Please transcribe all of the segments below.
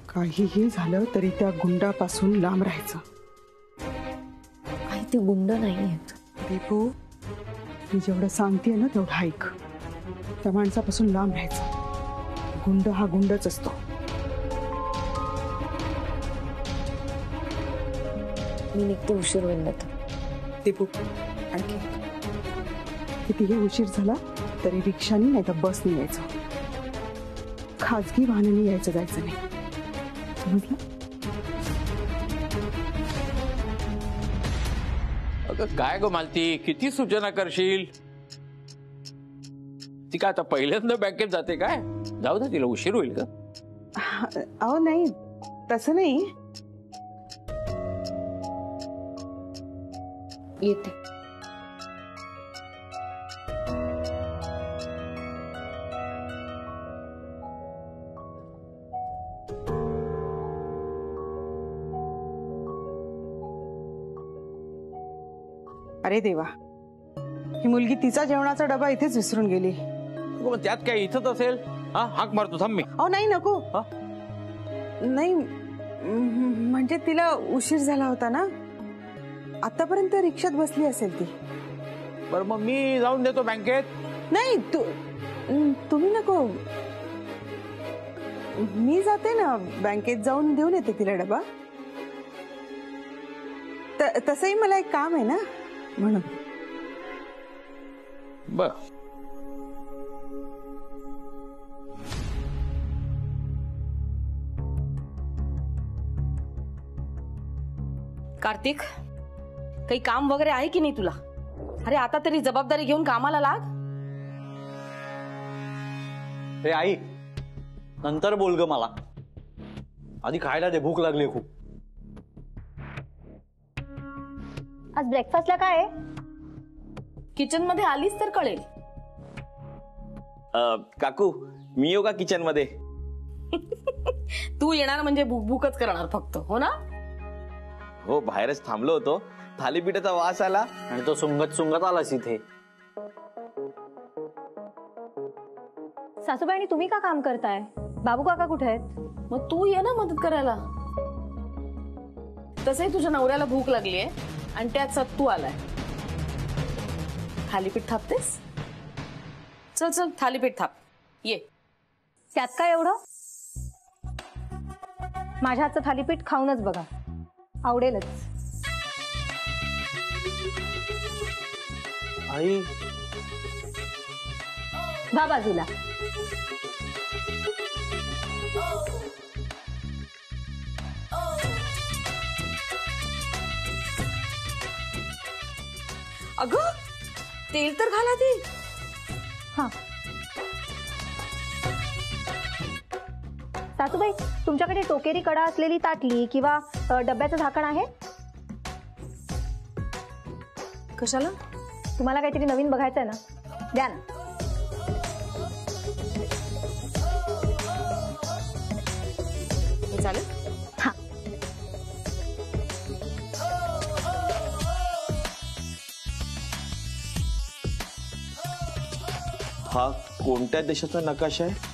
काहीही झालं तरी त्या गुंडापासून लांब राहायचं. आई ते गुंड नाहीयेत. दीपू, मी जेवढं सांगतेय ना तेवढं ऐक. त्या माणसापासून लांब राहायचं. गुंड हा गुंडच असतो. मी निघते, उशीर होईल ना. दीपू, आणखी कितीही उशीर झाला तरी रिक्षानी नाही तर बसने यायचं. खाजगी वाहनाने यायचं जायचं नाही, समजलं? अगं काय गो मालती, किती सूचना करशील? ती काय आता पहिल्यांदा बँकेत जाते काय? जाऊ दे, तिला उशीर होईल का? अहो नाही, तसं नाही. येते. अरे देवा, ही मुलगी तिचा जेवणाचा डबा इथेच विसरून गेली. त्यात काय इथंच असेल? हा, हाक मारतो थांब मी. अहो नाही, नको. नाही म्हणजे तिला उशीर झाला होता ना, आतापर्यंत रिक्षात बसली असेल ती. बरं मग मी जाऊन देतो बँकेत. नाही, तुम्ही नको, मी जाते ना बँकेत, जाऊन देऊन येते तिला डबा. तसंही मला एक काम आहे ना म्हणून. बर. कार्तिक, काही काम वगैरे आहे की नाही तुला? अरे आता तरी जबाबदारी घेऊन कामाला लाग. हे आई, नंतर बोल ग, मला आधी खायला दे, भूक लागली खूप. आज ब्रेकफास्टला काय आहे? किचन मध्ये आलीस तर कळेल. काकू, मी येऊ का किचन मध्ये? तू येणार म्हणजे भूकच करणार फक्त, हो ना? हो, बाहेरच थांबलो होतो, थालीपीठाचा वास आला आणि तो सुंगत सुंगत आलास इथे. सासूबाई, तुम्ही का काम करताय? बाबू काका कुठे आहेत? मग तू ये ना मदत करायला. तसंही तुझ्या नवऱ्याला भूक लागलीये आणि त्यात सत्तू आलाय. थालीपीठ थापतेस? चल चल, थालीपीठ थाप, ये. त्यात काय एवढं? माझ्या हातचं थालीपीठ खाऊनच बघा, आवडेलच. आई, भा बाजूला. अगं, तेल तर घाला ती. हा सासूबाई, तुमच्याकडे टोकेरी कडा असलेली ताटली किंवा डब्याचं झाकण आहे? कशाला? तुम्हाला काहीतरी नवीन बघायचंय ना, द्या ना. हे चालेल? हा. हा कोणत्या देशाचा नकाशा आहे?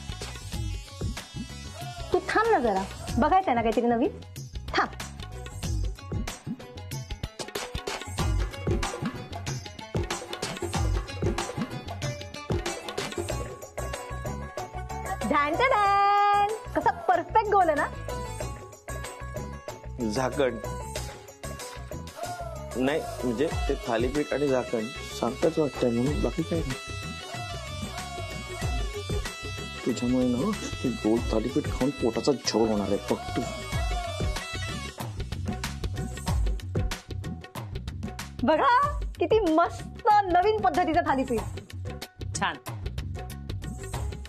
तू थांब ना जरा, बघायचंय ना काहीतरी नवीन, थांब. ढॅन कसा परफेक्ट गोल आहे ना. झाकण नाही, म्हणजे ते थालीपीठ आणि झाकण सारखंच वाटतंय म्हणून, बाकी काय नाही. तुझ्यामुळे ना ते गोल थालीपीठ खाऊन पोटाचा झोल होणार आहे फक्त. बघा किती मस्त नवीन पद्धतीचं थालीपीठ. छान.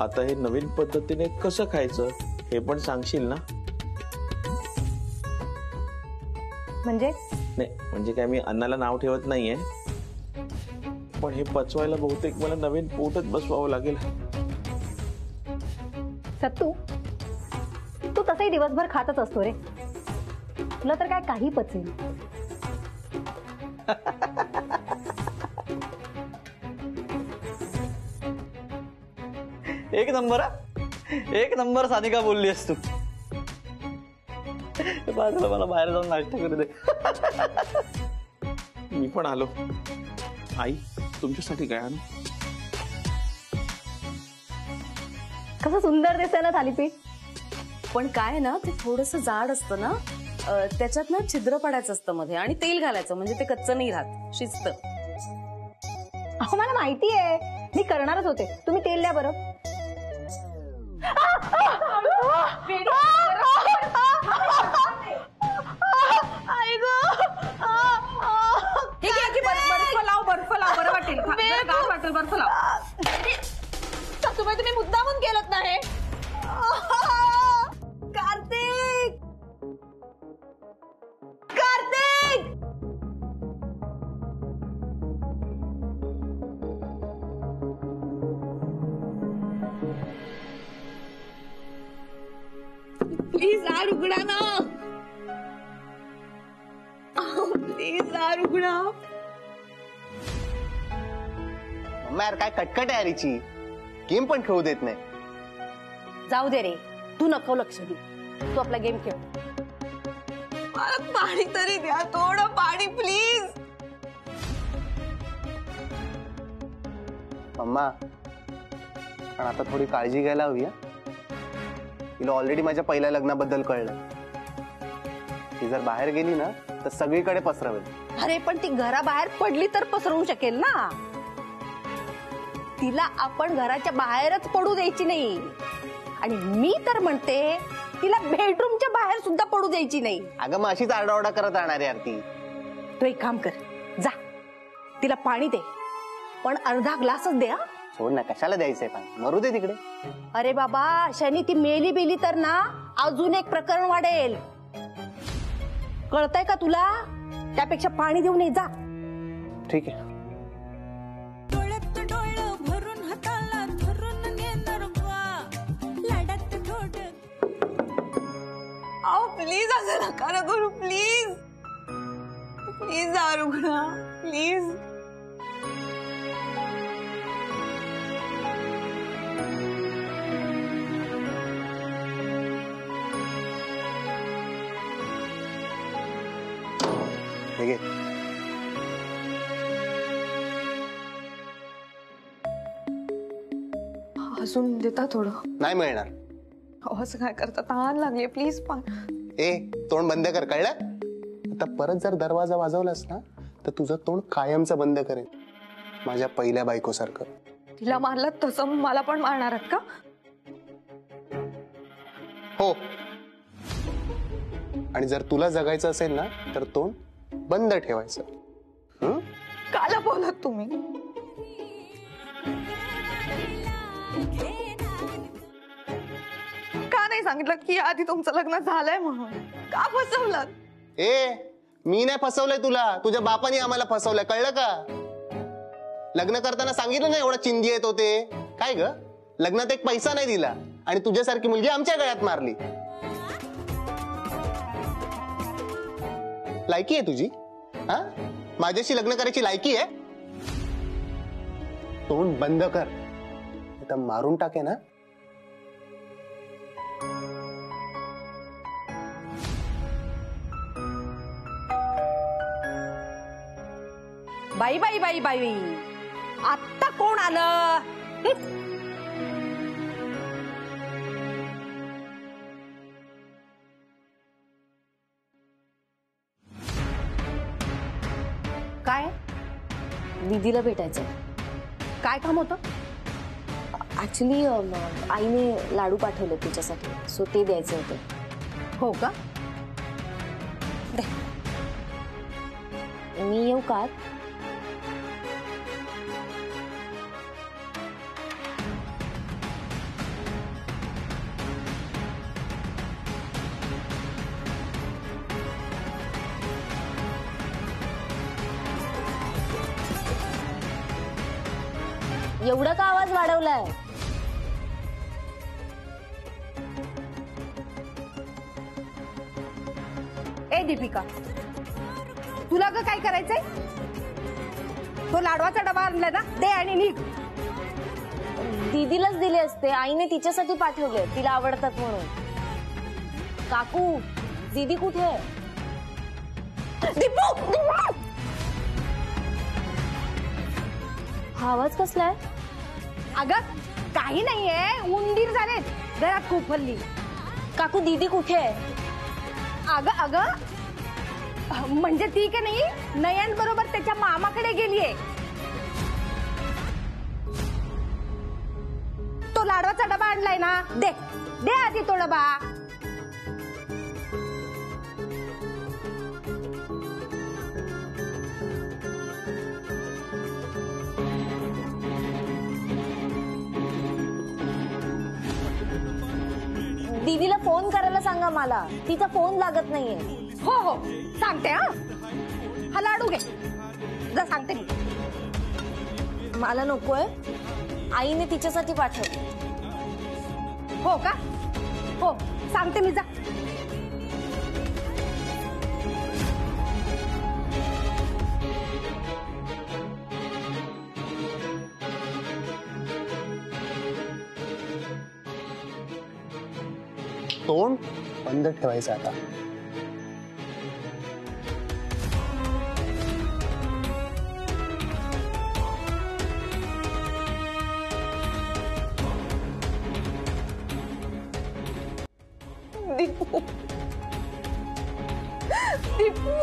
आता हे नवीन पद्धतीने कसं खायचं हे पण सांगशील ना? म्हणजे? नाही म्हणजे काय मी अन्नाला नाव ठेवत नाहीये, पण हे पचवायला बहुतेक मला नवीन पोटच बसवावं लागेल. सत्तू, तू तसंही दिवसभर खातच असतो रे, तुला तर काय काही पचेल. एक नंबर, एक नंबर सानिका बोलली असतो. बाजूला मला बाहेर जाऊन नाश्ता करू दे. मी पण आलो. आई तुमच्यासाठी काय आणू? कसं सुंदर दिसतंय ना थालीपीठ. पण काय ना ते थोडस जाड असतं ना, त्याच्यात ना छिद्र पडायचं असतं मध्ये आणि तेल घालायचं म्हणजे ते कच्चं नाही राहत, शिजत. अहो मला माहिती आहे, मी करणारच होते. तुम्ही तेल द्या बरं. बर्फ लाव, बर्फ लाव, बरं वाटेल, गार वाटेल, बर्फ लाव. तुम्ही मुद्दामून केलत ना हे. कार्तिक, कार्तिक. प्लीज दार उघडा ना, प्लीज दार उघडा. मम्मा यार काय कटकट आहे यारीची, गेम पण खेळू देत नाही. जाऊ दे रे, तू नको लक्ष दे, तू आपला गेम खेळ. मला पाणी तरी द्या, थोडं पाणी प्लीज. मम्मा पण आता थोडी काळजी घ्यायला हवी. तिला ऑलरेडी माझ्या पहिल्या लग्नाबद्दल कळलं. ती जर बाहेर गेली ना तर सगळीकडे पसरवेल. अरे पण ती घराबाहेर पडली तर पसरवू शकेल ना. तिला आपण घराच्या बाहेरच पडू द्यायची नाही. आणि मी तर म्हणते तिला बेडरूमच्या बाहेर सुद्धा पडू द्यायची नाही. अगं मग अशीच आरडाओरडा करत राहणार यार ती. तू एक काम कर, जा तिला पाणी दे, पण अर्धा ग्लासच दे. सोड ना, कशाला द्यायचंय पाणी, मरू दे तिकडे. अरे बाबा, शनी ती मेली बिली तर ना अजून एक प्रकरण वाढेल. कळतंय का तुला? त्यापेक्षा पाणी देऊन ये, जा. ठीक आहे. प्लीज असं नका ना करू, प्लीज प्लीज दार उघडा प्लीज. ठीक आहे. अजून देता थोडं. नाही मिळणार. असं काय करता, तहान लागली प्लीज. ए तोंड बंद कर, कळलं? आता परत जर दरवाजा वाजवलास ना तर तुझं तोंड कायमचं बंद करेल, माझ्या पहिल्या बायकोसारखं. तिला मारलात तसं मला पण मारणार आहात का? हो. आणि जर तुला जगायचं असेल ना तर तोंड बंद ठेवायचं. काला बोलत तुम्ही? का नाही सांगितलं की आधी तुमचं लग्न झालंय म्हणून? का फसवलं? ए मी नाही फसवलंय तुला, तुझ्या बापाने आम्हाला फसवलंय, कळलं का? लग्न करताना सांगितलं नाही एवढा चिंधी येत होते. काय ग, लग्नात एक पैसा नाही दिला आणि तुझ्यासारखी मुलगी आमच्या गळ्यात मारली. लायकी आहे तुझी? हा, माझ्याशी लग्न करायची लायकी आहे? तोंड बंद कर, आता मारून टाके ना. बाई बाई बाई बाई, आत्ता कोण आलं? काय? दीदीला भेटायचं. काय काम होतं? ऍक्च्युली आईने लाडू पाठवले तिच्यासाठी, सो ते द्यायचे होते. हो का? मी येऊ का? एवढा का आवाज वाढवलाय? ए दीपिका, तुला ग काय करायचंय? तो लाडवाचा डबा आणलाय ना, दे आणि निघ. दीदीलाच दिले असते, आईने तिच्यासाठी पाठवले, तिला आवडतात म्हणून. काकू दीदी कुठे आहे? दीपू दीपू! हा आवाज कसलाय? अगं काही नाहीये, उंदीर झालेत घरात खूप हल्ली. काकू दीदी कुठे आहे? अगं अगं म्हणजे ती का नाही नयन बरोबर त्याच्या मामाकडे गेलीये. तो लाडवाचा डबा आणलाय ना, दे दे आधी तो डबा. दीदीला फोन करायला सांगा मला, तिचा फोन लागत नाहीये. हो हो सांगते. हा लाडू घे जा, सांगते मी. मला नकोय, आईने तिच्यासाठी पाठवलं. हो का? हो सांगते मी, जा. तोंड बंद ठेवायचं आता. दीपू दीपू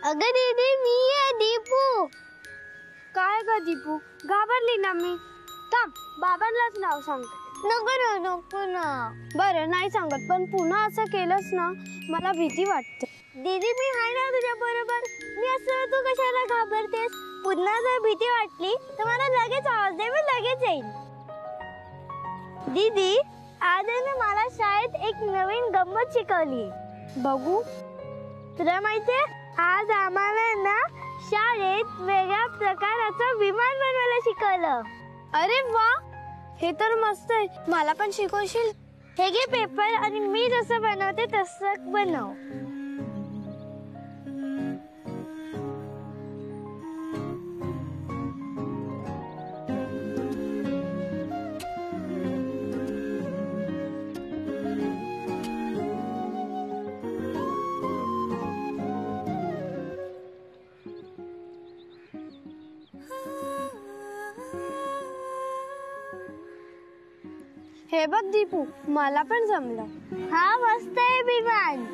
अगं दीदी, मी आहे दीपू. काय ग दीपू, घाबरली ना मी? थांब, बाबांनाच नाव सांगते. नको ना. बरं नाही सांगत, पण पुन्हा असं केलंस ना मला भीती वाटते. दीदी मी आहे ना तुझ्या बरोबर. मी असं तू कशाला घाबरतेस? पुन्हा जर भीती वाटली तर मला लगेच आवाज दे, मी लगेच येईन. दीदी आज मला शाळेत एक नवीन गंमत शिकवली. बघू. तुला माहितीये आज आम्हाला ना शाळेत वेगळ्या प्रकारचं विमान बनवायला शिकवलं. अरे वा, हे तर मस्त आहे. मला पण शिकवशील? हे घे पेपर आणि मी जसं बनवते तसं बनव. हे बघ दीपू, मला पण जमलं. हा मस्त आहे विमान.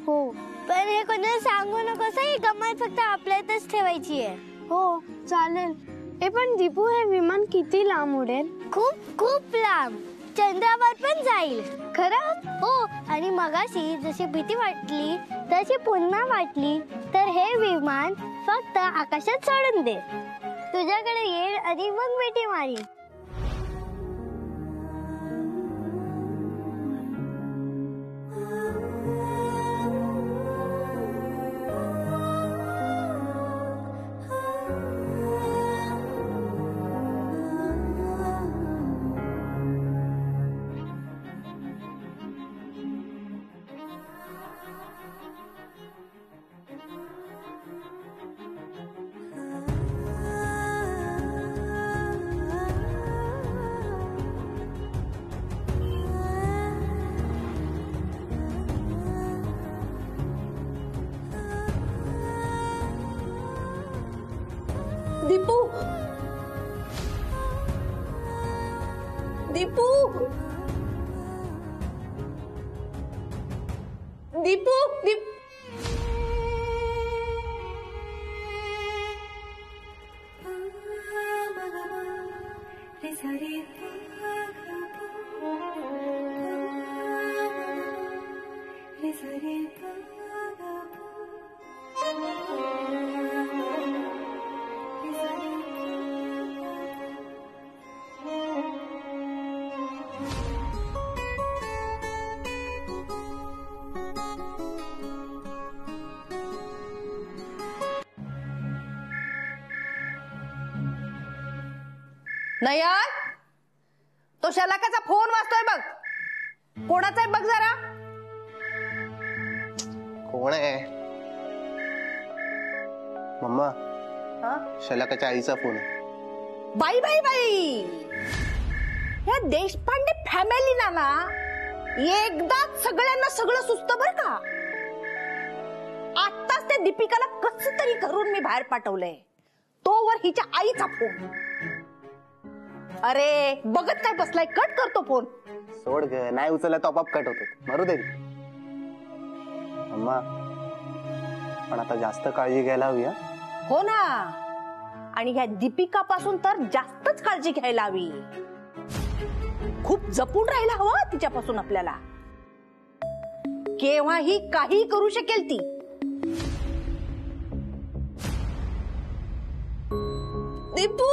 हो, पण हे कोणाला सांगू नकोस. ही गंमत फक्त आपल्यातच ठेवायची आहे. हो चालेल. हे पण दीपू, हे विमान किती लांब उडेल? खूप खूप लांब. चंद्रावर पण जाईल. खरं? हो. आणि मगाशी जशी भीती वाटली तशी पुन्हा वाटली तर हे विमान फक्त आकाशात सोडून दे. तुझ्याकडे येईल आणि मग मिठी मारील. दीपू दीपू दीपू दीप नयन, तो शलाकाचा फोन वाजतोय बघ. कोणाचा आहे बघ जरा. कोण आहे? मम्मा, शलाकाच्या आईचा फोन आहे. बाई बाई बाई, या देशपांडे फॅमिलीला ना एकदाच सगळ्यांना सगळं सुचतं बर का. आत्ताच त्या दीपिकाला कसं तरी करून मी बाहेर पाठवलंय, तोवर हिच्या आईचा फोन. अरे बघत काय बसलाय, कट करतो फोन. सोड ग, नाही उचलला तो आपोआप कट होतो. मरू दे. मम्मा, पण आता जास्त काळजी घ्यायला हवी. हो ना, आणि ह्या दीपिका पासून तर जास्तच काळजी घ्यायला हवी. खूप जपून राहायला हवं तिच्यापासून आपल्याला. केव्हाही काही करू शकेल ती. दीपू